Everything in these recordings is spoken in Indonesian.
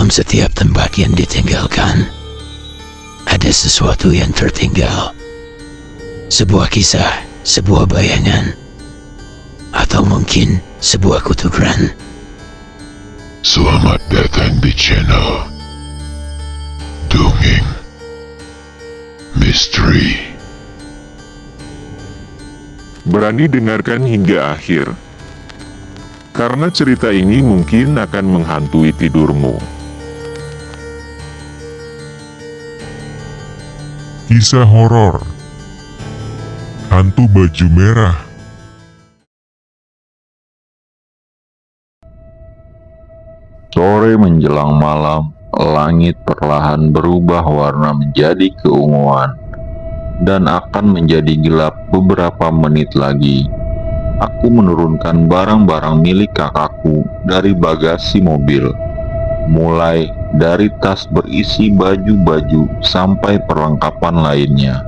Dalam setiap tempat yang ditinggalkan, ada sesuatu yang tertinggal. Sebuah kisah, sebuah bayangan, atau mungkin sebuah kutukan. Selamat datang di channel Dongeng Misteri. Berani dengarkan hingga akhir, karena cerita ini mungkin akan menghantui tidurmu. Kisah horor Hantu Baju Merah. Sore menjelang malam, langit perlahan berubah warna menjadi keunguan dan akan menjadi gelap beberapa menit lagi. Aku menurunkan barang-barang milik kakakku dari bagasi mobil, mulai dari tas berisi baju-baju sampai perlengkapan lainnya.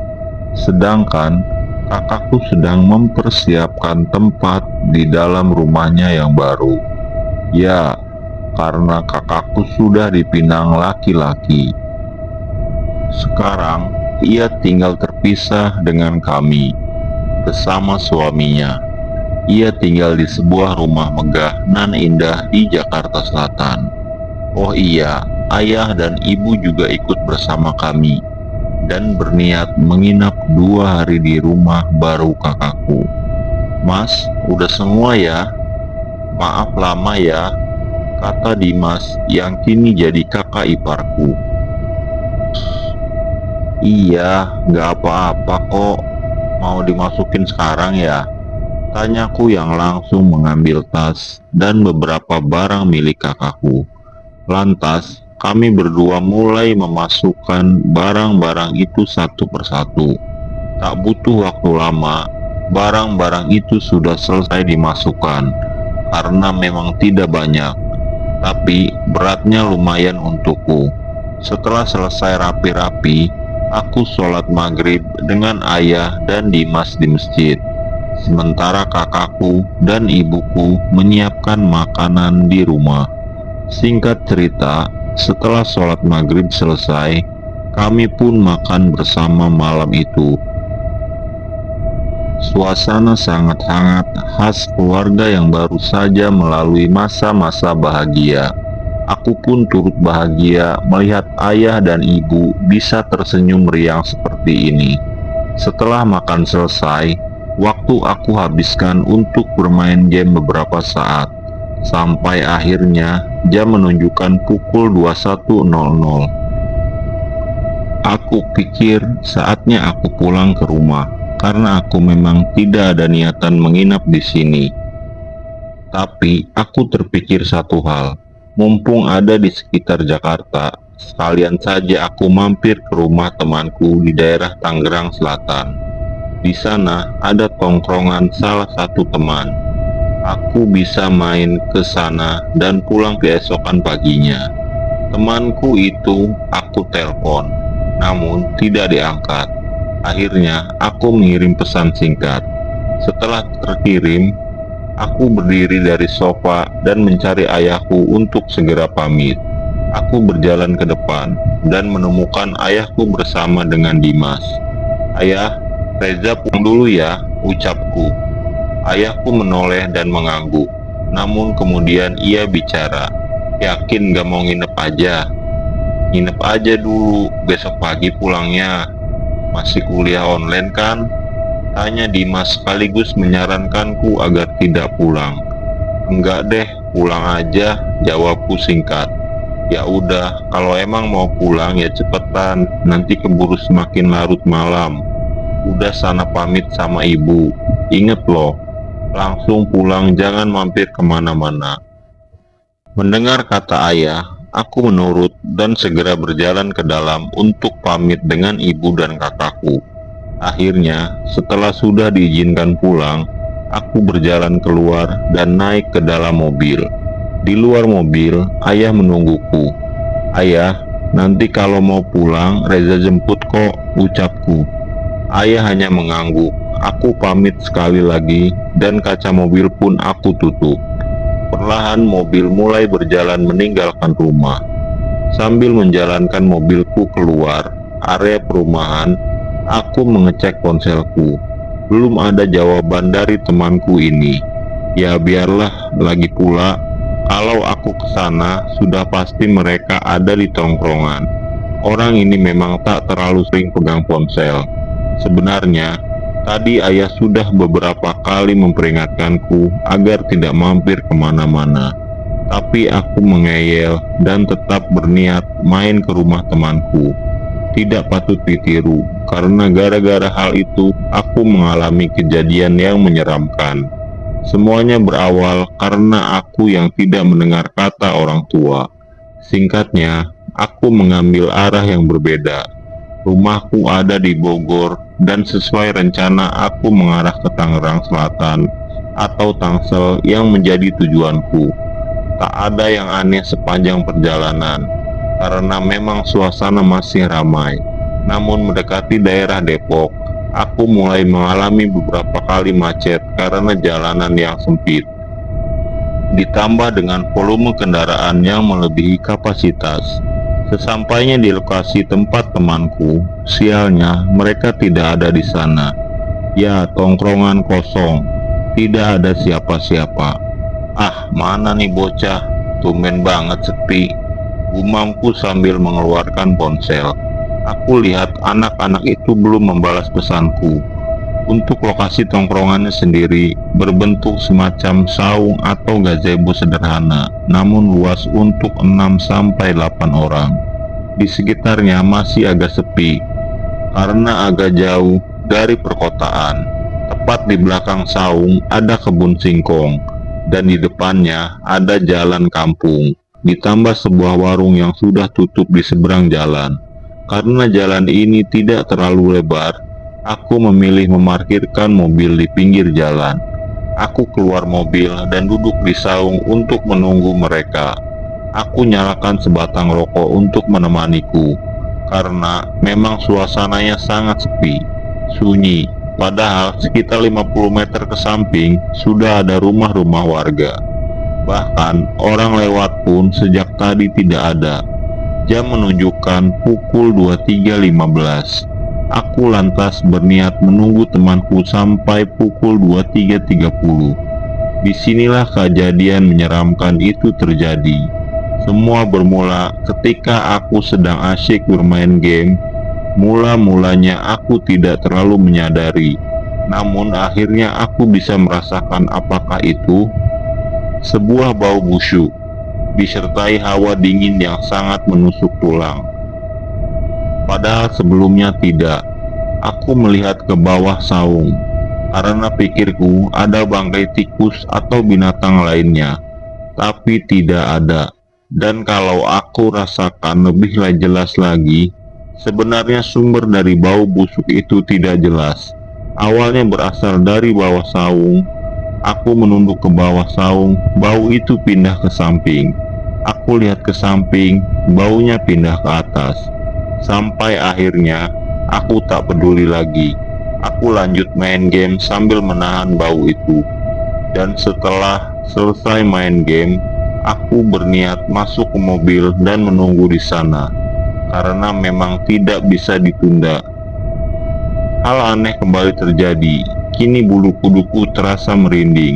Sedangkan kakakku sedang mempersiapkan tempat di dalam rumahnya yang baru. Ya, karena kakakku sudah dipinang laki-laki. Sekarang ia tinggal terpisah dengan kami bersama suaminya. Ia tinggal di sebuah rumah megah nan indah di Jakarta Selatan. Oh iya, ayah dan ibu juga ikut bersama kami dan berniat menginap 2 hari di rumah baru kakakku. Mas, udah semua ya? Maaf lama ya, kata Dimas yang kini jadi kakak iparku. Iya, gak apa-apa kok. Mau dimasukin sekarang ya? Tanyaku yang langsung mengambil tas dan beberapa barang milik kakakku. Lantas, kami berdua mulai memasukkan barang-barang itu satu persatu. Tak butuh waktu lama, barang-barang itu sudah selesai dimasukkan karena memang tidak banyak. Tapi beratnya lumayan untukku. Setelah selesai rapi-rapi, aku sholat maghrib dengan ayah dan Dimas di masjid. Sementara kakakku dan ibuku menyiapkan makanan di rumah. Singkat cerita, setelah sholat maghrib selesai, kami pun makan bersama malam itu. Suasana sangat hangat, khas keluarga yang baru saja melalui masa-masa bahagia. Aku pun turut bahagia melihat ayah dan ibu bisa tersenyum riang seperti ini. Setelah makan selesai, waktu aku habiskan untuk bermain game beberapa saat, sampai akhirnya jam menunjukkan pukul 21.00. Aku pikir saatnya aku pulang ke rumah, karena aku memang tidak ada niatan menginap di sini. Tapi aku terpikir satu hal, mumpung ada di sekitar Jakarta, sekalian saja aku mampir ke rumah temanku di daerah Tangerang Selatan. Di sana ada tongkrongan salah satu teman. Aku bisa main ke sana dan pulang keesokan paginya. Temanku itu aku telepon, namun tidak diangkat. Akhirnya aku mengirim pesan singkat. Setelah terkirim, aku berdiri dari sofa dan mencari ayahku untuk segera pamit. Aku berjalan ke depan dan menemukan ayahku bersama dengan Dimas. Ayah, Reza pulang dulu ya, ucapku. Ayahku menoleh dan mengangguk. Namun kemudian ia bicara, yakin gak mau nginep aja? Nginep aja dulu, besok pagi pulangnya. Masih kuliah online kan? Tanya Dimas sekaligus menyarankanku agar tidak pulang. Enggak deh, pulang aja, jawabku singkat. Ya udah, kalau emang mau pulang ya cepetan, nanti keburu semakin larut malam. Udah sana pamit sama ibu. Inget loh, langsung pulang, jangan mampir kemana-mana. Mendengar kata ayah, aku menurut dan segera berjalan ke dalam untuk pamit dengan ibu dan kakakku. Akhirnya, setelah sudah diizinkan pulang, aku berjalan keluar dan naik ke dalam mobil. Di luar mobil, ayah menungguku. Ayah, nanti kalau mau pulang, Reza jemput kok, ucapku. Ayah hanya mengangguk. Aku pamit sekali lagi dan kaca mobil pun aku tutup. Perlahan mobil mulai berjalan meninggalkan rumah. Sambil menjalankan mobilku keluar area perumahan, aku mengecek ponselku. Belum ada jawaban dari temanku ini. Ya biarlah, lagi pula kalau aku ke sana sudah pasti mereka ada di tongkrongan. Orang ini memang tak terlalu sering pegang ponsel. Sebenarnya tadi ayah sudah beberapa kali memperingatkanku agar tidak mampir kemana-mana. Tapi aku mengeyel dan tetap berniat main ke rumah temanku. Tidak patut ditiru, karena gara-gara hal itu aku mengalami kejadian yang menyeramkan. Semuanya berawal karena aku yang tidak mendengar kata orang tua. Singkatnya, aku mengambil arah yang berbeda. Rumahku ada di Bogor, dan sesuai rencana aku mengarah ke Tangerang Selatan atau Tangsel yang menjadi tujuanku. Tak ada yang aneh sepanjang perjalanan, karena memang suasana masih ramai. Namun mendekati daerah Depok, aku mulai mengalami beberapa kali macet karena jalanan yang sempit. Ditambah dengan volume kendaraan yang melebihi kapasitas. Sesampainya di lokasi tempat temanku, sialnya mereka tidak ada di sana. Ya, tongkrongan kosong, tidak ada siapa-siapa. Ah, mana nih bocah, tumben banget sepi, gumamku sambil mengeluarkan ponsel. Aku lihat anak-anak itu belum membalas pesanku. Untuk lokasi tongkrongannya sendiri berbentuk semacam saung atau gazebo sederhana, namun luas untuk 6-8 orang. Di sekitarnya masih agak sepi, karena agak jauh dari perkotaan. Tepat di belakang saung ada kebun singkong, dan di depannya ada jalan kampung, ditambah sebuah warung yang sudah tutup di seberang jalan. Karena jalan ini tidak terlalu lebar, aku memilih memarkirkan mobil di pinggir jalan. Aku keluar mobil dan duduk di saung untuk menunggu mereka. Aku nyalakan sebatang rokok untuk menemaniku, karena memang suasananya sangat sepi, sunyi. Padahal sekitar 50 meter ke samping sudah ada rumah-rumah warga. Bahkan orang lewat pun sejak tadi tidak ada. Jam menunjukkan pukul 23.15. Aku lantas berniat menunggu temanku sampai pukul 23.30. Disinilah kejadian menyeramkan itu terjadi. Semua bermula ketika aku sedang asyik bermain game. Mula-mulanya aku tidak terlalu menyadari, namun akhirnya aku bisa merasakan apakah itu sebuah bau busuk, disertai hawa dingin yang sangat menusuk tulang. Padahal sebelumnya tidak. Aku melihat ke bawah saung, karena pikirku ada bangkai tikus atau binatang lainnya, tapi tidak ada. Dan kalau aku rasakan lebih jelas lagi, sebenarnya sumber dari bau busuk itu tidak jelas. Awalnya berasal dari bawah saung. Aku menunduk ke bawah saung, bau itu pindah ke samping. Aku lihat ke samping, baunya pindah ke atas. Sampai akhirnya, aku tak peduli lagi. Aku lanjut main game sambil menahan bau itu. Dan setelah selesai main game, aku berniat masuk ke mobil dan menunggu di sana. Karena memang tidak bisa ditunda. Hal aneh kembali terjadi. Kini bulu kuduku terasa merinding.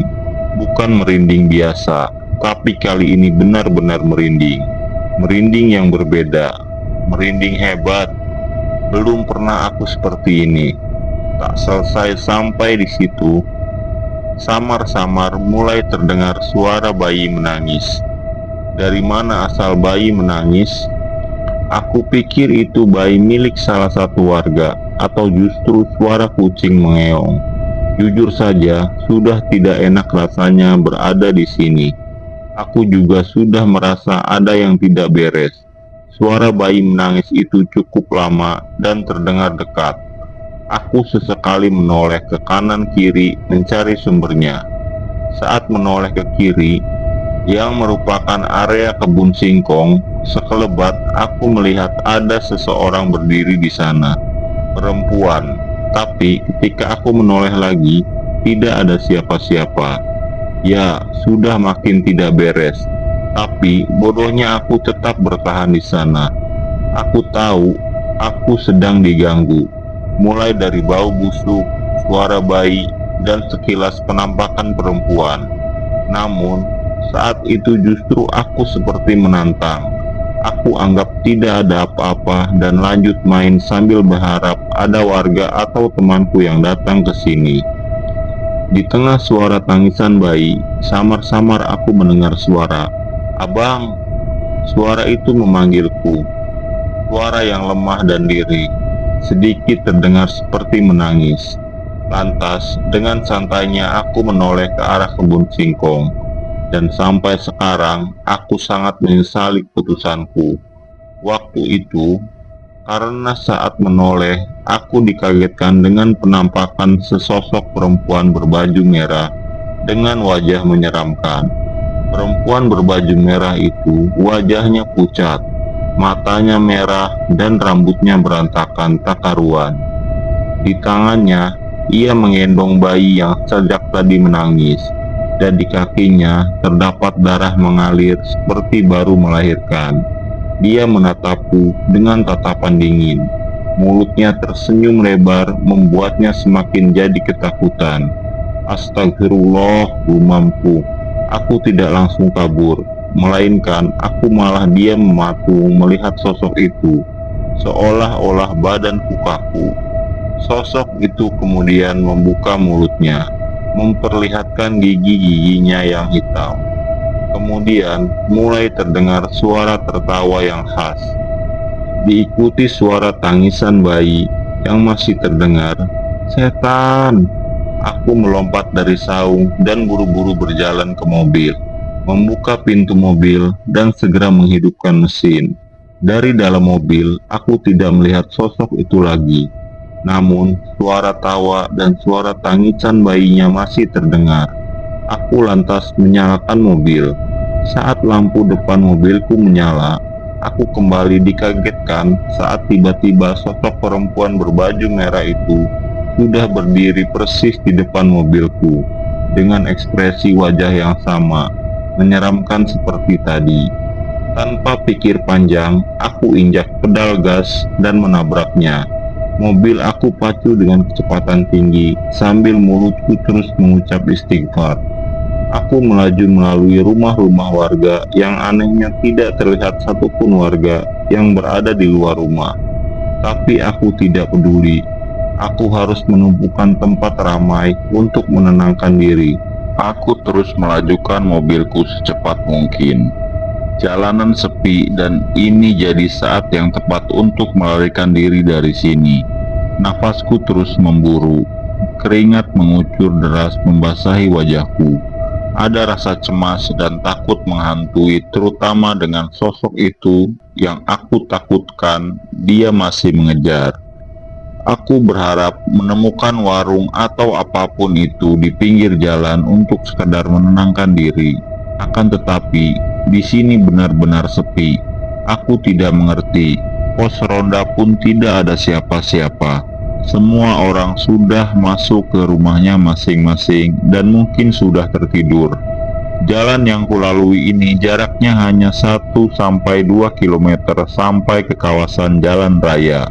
Bukan merinding biasa, tapi kali ini benar-benar merinding. Merinding yang berbeda. Merinding hebat. Belum pernah aku seperti ini. Tak selesai sampai di situ, samar-samar mulai terdengar suara bayi menangis. Dari mana asal bayi menangis? Aku pikir itu bayi milik salah satu warga, atau justru suara kucing mengeong. Jujur saja, sudah tidak enak rasanya berada di sini. Aku juga sudah merasa ada yang tidak beres. Suara bayi menangis itu cukup lama dan terdengar dekat. Aku sesekali menoleh ke kanan kiri mencari sumbernya. Saat menoleh ke kiri, yang merupakan area kebun singkong, sekelebat aku melihat ada seseorang berdiri di sana. Perempuan, tapi ketika aku menoleh lagi, tidak ada siapa-siapa. Ya, sudah makin tidak beres. Tapi bodohnya aku tetap bertahan di sana. Aku tahu aku sedang diganggu, mulai dari bau busuk, suara bayi, dan sekilas penampakan perempuan. Namun, saat itu justru aku seperti menantang. Aku anggap tidak ada apa-apa dan lanjut main sambil berharap ada warga atau temanku yang datang ke sini. Di tengah suara tangisan bayi, samar-samar aku mendengar suara, "Abang!" Suara itu memanggilku. Suara yang lemah dan lirih, sedikit terdengar seperti menangis. Lantas, dengan santainya aku menoleh ke arah kebun singkong. Dan sampai sekarang, aku sangat menyesali keputusanku. Waktu itu, karena saat menoleh, aku dikagetkan dengan penampakan sesosok perempuan berbaju merah dengan wajah menyeramkan. Perempuan berbaju merah itu wajahnya pucat, matanya merah, dan rambutnya berantakan tak karuan. Di tangannya, ia menggendong bayi yang sejak tadi menangis, dan di kakinya terdapat darah mengalir seperti baru melahirkan. Dia menatapku dengan tatapan dingin. Mulutnya tersenyum lebar, membuatnya semakin jadi ketakutan. "Astagfirullah," gumamku. Aku tidak langsung kabur, melainkan aku malah diam mematung melihat sosok itu, seolah-olah badanku kaku. Sosok itu kemudian membuka mulutnya, memperlihatkan gigi-giginya yang hitam. Kemudian mulai terdengar suara tertawa yang khas, diikuti suara tangisan bayi yang masih terdengar. "Setan!" Aku melompat dari saung dan buru-buru berjalan ke mobil, membuka pintu mobil dan segera menghidupkan mesin. Dari dalam mobil, aku tidak melihat sosok itu lagi. Namun, suara tawa dan suara tangisan bayinya masih terdengar. Aku lantas menyalakan mobil. Saat lampu depan mobilku menyala, aku kembali dikagetkan saat tiba-tiba sosok perempuan berbaju merah itu sudah berdiri persis di depan mobilku, dengan ekspresi wajah yang sama, menyeramkan seperti tadi. Tanpa pikir panjang, aku injak pedal gas dan menabraknya. Mobil aku pacu dengan kecepatan tinggi sambil mulutku terus mengucap istighfar. Aku melaju melalui rumah-rumah warga yang anehnya tidak terlihat satupun warga yang berada di luar rumah. Tapi aku tidak peduli. Aku harus menumpukan tempat ramai untuk menenangkan diri. Aku terus melajukan mobilku secepat mungkin. Jalanan sepi dan ini jadi saat yang tepat untuk melarikan diri dari sini. Nafasku terus memburu, keringat mengucur deras membasahi wajahku. Ada rasa cemas dan takut menghantui, terutama dengan sosok itu yang aku takutkan dia masih mengejar. Aku berharap menemukan warung atau apapun itu di pinggir jalan untuk sekedar menenangkan diri. Akan tetapi, di sini benar-benar sepi. Aku tidak mengerti. Pos ronda pun tidak ada siapa-siapa. Semua orang sudah masuk ke rumahnya masing-masing dan mungkin sudah tertidur. Jalan yang kulalui ini jaraknya hanya 1-2 km sampai ke kawasan jalan raya.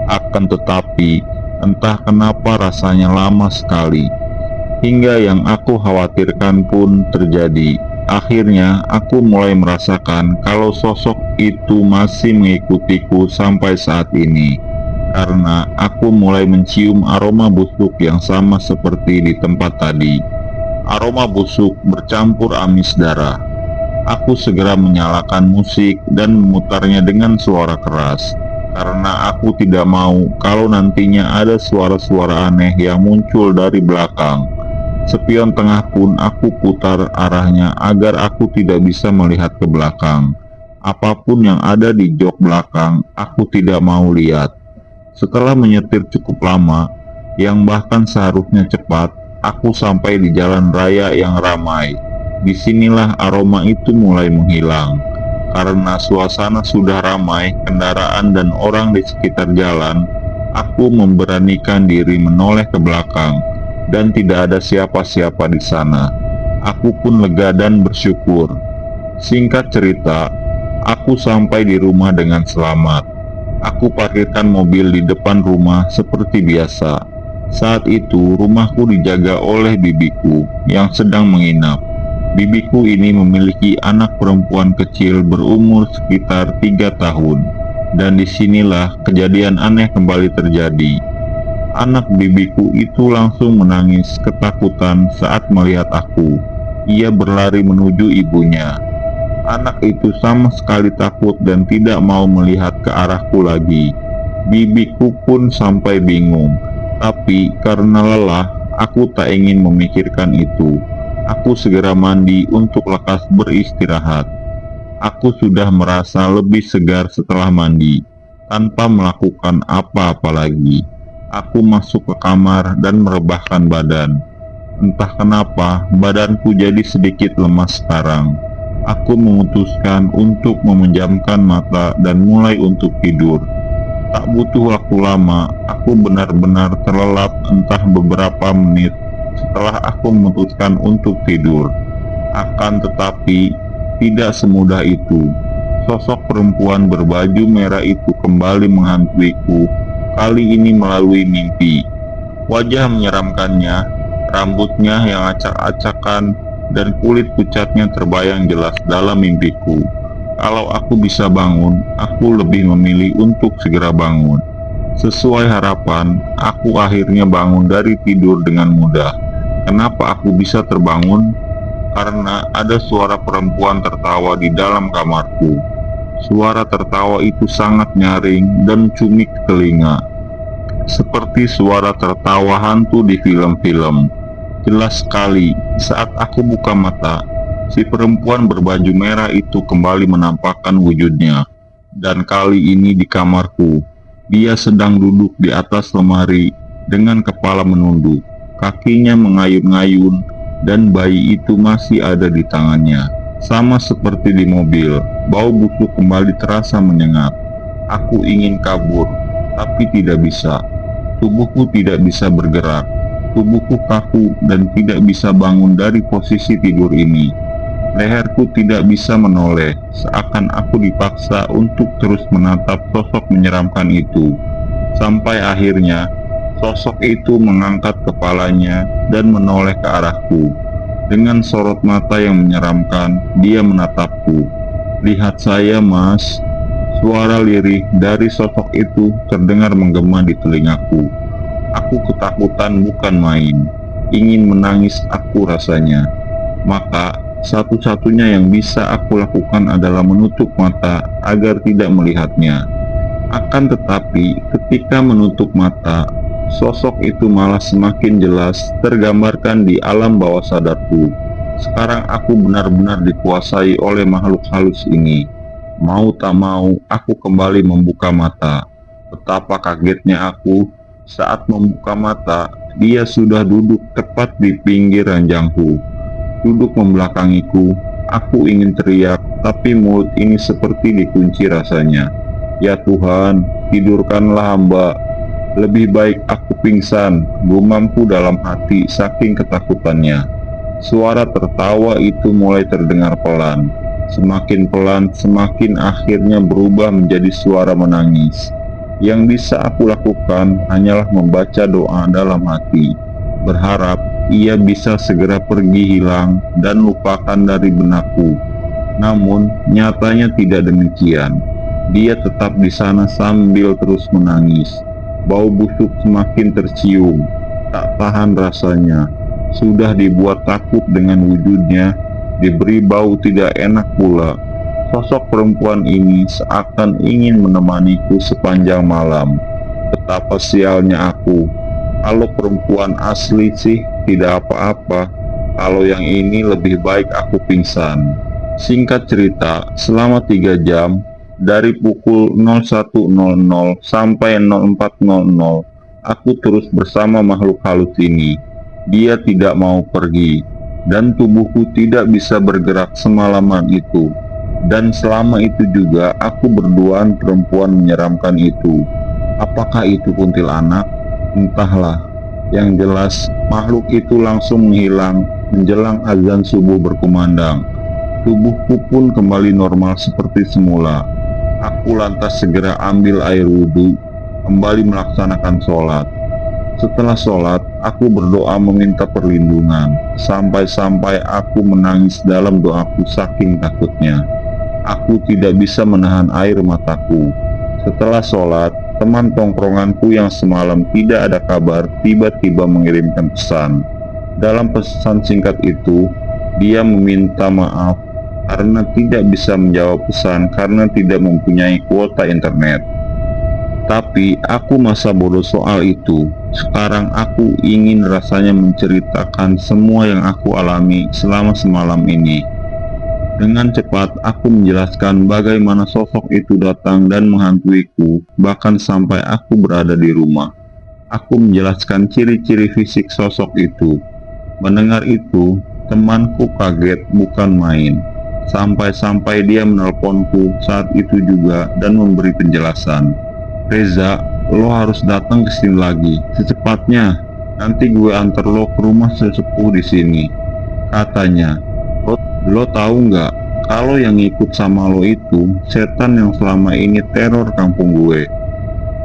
Akan tetapi, entah kenapa rasanya lama sekali. Hingga yang aku khawatirkan pun terjadi. Akhirnya, aku mulai merasakan kalau sosok itu masih mengikutiku sampai saat ini. Karena aku mulai mencium aroma busuk yang sama seperti di tempat tadi. Aroma busuk bercampur amis darah. Aku segera menyalakan musik dan memutarnya dengan suara keras. Karena aku tidak mau kalau nantinya ada suara-suara aneh yang muncul dari belakang. Spion tengah pun aku putar arahnya agar aku tidak bisa melihat ke belakang. Apapun yang ada di jok belakang, aku tidak mau lihat. Setelah menyetir cukup lama, yang bahkan seharusnya cepat, aku sampai di jalan raya yang ramai. Disinilah aroma itu mulai menghilang. Karena suasana sudah ramai kendaraan dan orang di sekitar jalan, aku memberanikan diri menoleh ke belakang dan tidak ada siapa-siapa di sana. Aku pun lega dan bersyukur. Singkat cerita, aku sampai di rumah dengan selamat. Aku parkirkan mobil di depan rumah seperti biasa. Saat itu rumahku dijaga oleh bibiku yang sedang menginap. Bibiku ini memiliki anak perempuan kecil berumur sekitar 3 tahun. Dan disinilah kejadian aneh kembali terjadi. Anak bibiku itu langsung menangis ketakutan saat melihat aku. Ia berlari menuju ibunya. Anak itu sama sekali takut dan tidak mau melihat ke arahku lagi. Bibiku pun sampai bingung, tapi karena lelah, aku tak ingin memikirkan itu. Aku segera mandi untuk lekas beristirahat. Aku sudah merasa lebih segar setelah mandi, tanpa melakukan apa-apa lagi. Aku masuk ke kamar dan merebahkan badan. Entah kenapa, badanku jadi sedikit lemas sekarang. Aku memutuskan untuk memejamkan mata dan mulai untuk tidur. Tak butuh waktu lama, aku benar-benar terlelap entah beberapa menit setelah aku memutuskan untuk tidur. Akan tetapi, tidak semudah itu. Sosok perempuan berbaju merah itu kembali menghantuiku, kali ini melalui mimpi. Wajah menyeramkannya, rambutnya yang acak-acakan, dan kulit pucatnya terbayang jelas dalam mimpiku. Kalau aku bisa bangun, aku lebih memilih untuk segera bangun. Sesuai harapan, aku akhirnya bangun dari tidur dengan mudah. Kenapa aku bisa terbangun? Karena ada suara perempuan tertawa di dalam kamarku. Suara tertawa itu sangat nyaring dan cumik telinga, seperti suara tertawa hantu di film-film. Jelas sekali, saat aku buka mata, si perempuan berbaju merah itu kembali menampakkan wujudnya. Dan kali ini di kamarku. Dia sedang duduk di atas lemari dengan kepala menunduk, kakinya mengayun-ngayun, dan bayi itu masih ada di tangannya. Sama seperti di mobil, bau busuk kembali terasa menyengat. Aku ingin kabur, tapi tidak bisa. Tubuhku tidak bisa bergerak. Tubuhku kaku dan tidak bisa bangun dari posisi tidur ini. Leherku tidak bisa menoleh, seakan aku dipaksa untuk terus menatap sosok menyeramkan itu. Sampai akhirnya, sosok itu mengangkat kepalanya dan menoleh ke arahku. Dengan sorot mata yang menyeramkan, dia menatapku. "Lihat saya, Mas." Suara lirih dari sosok itu terdengar menggema di telingaku. Aku ketakutan bukan main. Ingin menangis aku rasanya. Maka, satu-satunya yang bisa aku lakukan adalah menutup mata agar tidak melihatnya. Akan tetapi, ketika menutup mata, sosok itu malah semakin jelas tergambarkan di alam bawah sadarku. Sekarang aku benar-benar dikuasai oleh makhluk halus ini. Mau tak mau, aku kembali membuka mata. Betapa kagetnya aku saat membuka mata, dia sudah duduk tepat di pinggir ranjangku. Duduk membelakangiku. Aku ingin teriak, tapi mulut ini seperti dikunci rasanya. "Ya Tuhan, tidurkanlah hamba. Lebih baik aku pingsan," gumamku dalam hati saking ketakutannya. Suara tertawa itu mulai terdengar pelan. Semakin pelan, semakin akhirnya berubah menjadi suara menangis. Yang bisa aku lakukan hanyalah membaca doa dalam hati, berharap ia bisa segera pergi hilang dan lupakan dari benakku. Namun, nyatanya tidak demikian. Dia tetap di sana sambil terus menangis. Bau busuk semakin tercium. Tak tahan rasanya. Sudah dibuat takut dengan wujudnya, diberi bau tidak enak pula. Sosok perempuan ini seakan ingin menemaniku sepanjang malam. Betapa sialnya aku. Kalau perempuan asli sih tidak apa-apa. Kalau yang ini lebih baik aku pingsan. Singkat cerita, selama 3 jam, dari pukul 01.00 sampai 04.00, aku terus bersama makhluk halus ini. Dia tidak mau pergi, dan tubuhku tidak bisa bergerak semalaman itu. Dan selama itu juga aku berduaan perempuan menyeramkan itu. Apakah itu kuntilanak? Entahlah. Yang jelas, makhluk itu langsung menghilang menjelang azan subuh berkumandang. tubuhku pun kembali normal seperti semula. Aku lantas segera ambil air wudhu, kembali melaksanakan sholat. Setelah sholat, aku berdoa meminta perlindungan, sampai-sampai aku menangis dalam doaku saking takutnya. Aku tidak bisa menahan air mataku. Setelah sholat, teman tongkronganku yang semalam tidak ada kabar tiba-tiba mengirimkan pesan. Dalam pesan singkat itu, dia meminta maaf karena tidak bisa menjawab pesan karena tidak mempunyai kuota internet. Tapi aku masa bodoh soal itu. Sekarang aku ingin rasanya menceritakan semua yang aku alami selama semalam ini. Dengan cepat aku menjelaskan bagaimana sosok itu datang dan menghantuiku, bahkan sampai aku berada di rumah. Aku menjelaskan ciri-ciri fisik sosok itu. Mendengar itu, temanku kaget bukan main. Sampai-sampai dia menelponku saat itu juga dan memberi penjelasan. "Reza, lo harus datang ke sini lagi secepatnya. Nanti gue antar lo ke rumah sesepuh di sini," katanya. Lo tahu nggak, kalau yang ikut sama lo itu setan yang selama ini teror kampung gue.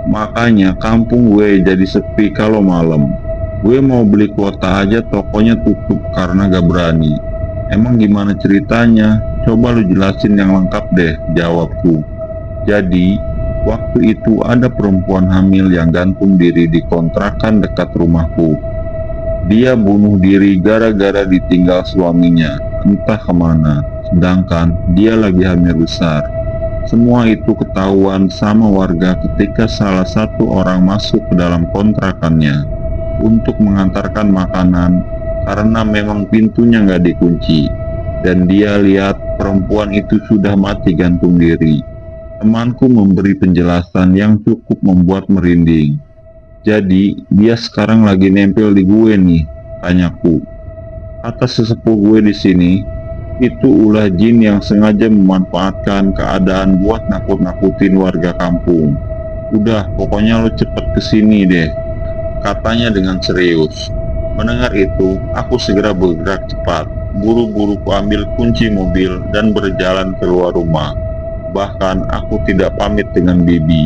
Makanya kampung gue jadi sepi kalau malam. Gue mau beli kuota aja tokonya tutup karena gak berani. "Emang gimana ceritanya? Coba lu jelasin yang lengkap deh," jawabku. Jadi, waktu itu ada perempuan hamil yang gantung diri di kontrakan dekat rumahku. Dia bunuh diri gara-gara ditinggal suaminya, entah kemana, sedangkan dia lagi hamil besar. Semua itu ketahuan sama warga ketika salah satu orang masuk ke dalam kontrakannya untuk mengantarkan makanan karena memang pintunya nggak dikunci. Dan dia lihat perempuan itu sudah mati gantung diri. Temanku memberi penjelasan yang cukup membuat merinding. "Jadi, dia sekarang lagi nempel di gue nih," tanyaku. "Kata sesepuh gue di sini, itu ulah jin yang sengaja memanfaatkan keadaan buat nakut-nakutin warga kampung. Udah, pokoknya lo cepet kesini deh," katanya dengan serius. Mendengar itu, aku segera bergerak cepat. Buru-buru kuambil kunci mobil dan berjalan keluar rumah. Bahkan aku tidak pamit dengan bibi.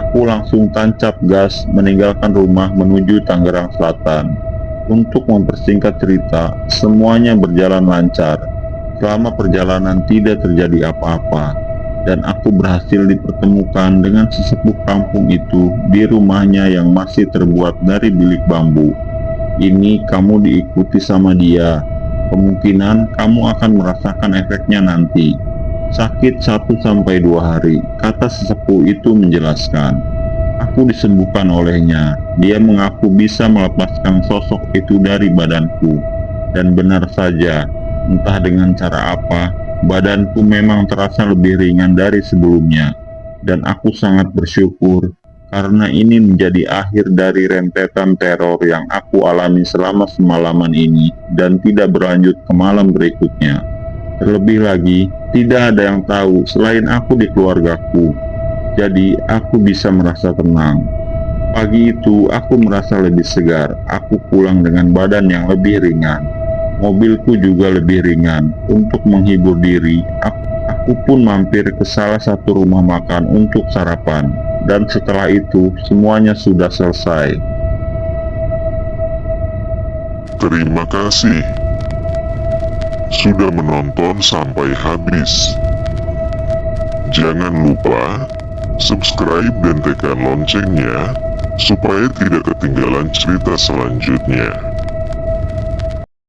Aku langsung tancap gas meninggalkan rumah menuju Tangerang Selatan. Untuk mempersingkat cerita, semuanya berjalan lancar. Selama perjalanan tidak terjadi apa-apa, dan aku berhasil dipertemukan dengan sesepuh kampung itu di rumahnya yang masih terbuat dari bilik bambu. "Ini kamu diikuti sama dia. Kemungkinan kamu akan merasakan efeknya nanti. Sakit 1-2 hari," kata sesepuh itu menjelaskan. Aku disembuhkan olehnya. Dia mengaku bisa melepaskan sosok itu dari badanku. Dan benar saja, entah dengan cara apa, badanku memang terasa lebih ringan dari sebelumnya. Dan aku sangat bersyukur karena ini menjadi akhir dari rentetan teror yang aku alami selama semalaman ini dan tidak berlanjut ke malam berikutnya. Terlebih lagi, tidak ada yang tahu selain aku di keluargaku. Jadi, aku bisa merasa tenang. Pagi itu, aku merasa lebih segar. Aku pulang dengan badan yang lebih ringan. Mobilku juga lebih ringan. Untuk menghibur diri, aku pun mampir ke salah satu rumah makan untuk sarapan. Dan setelah itu, semuanya sudah selesai. Terima kasih sudah menonton sampai habis. Jangan lupa subscribe dan tekan loncengnya supaya tidak ketinggalan cerita selanjutnya.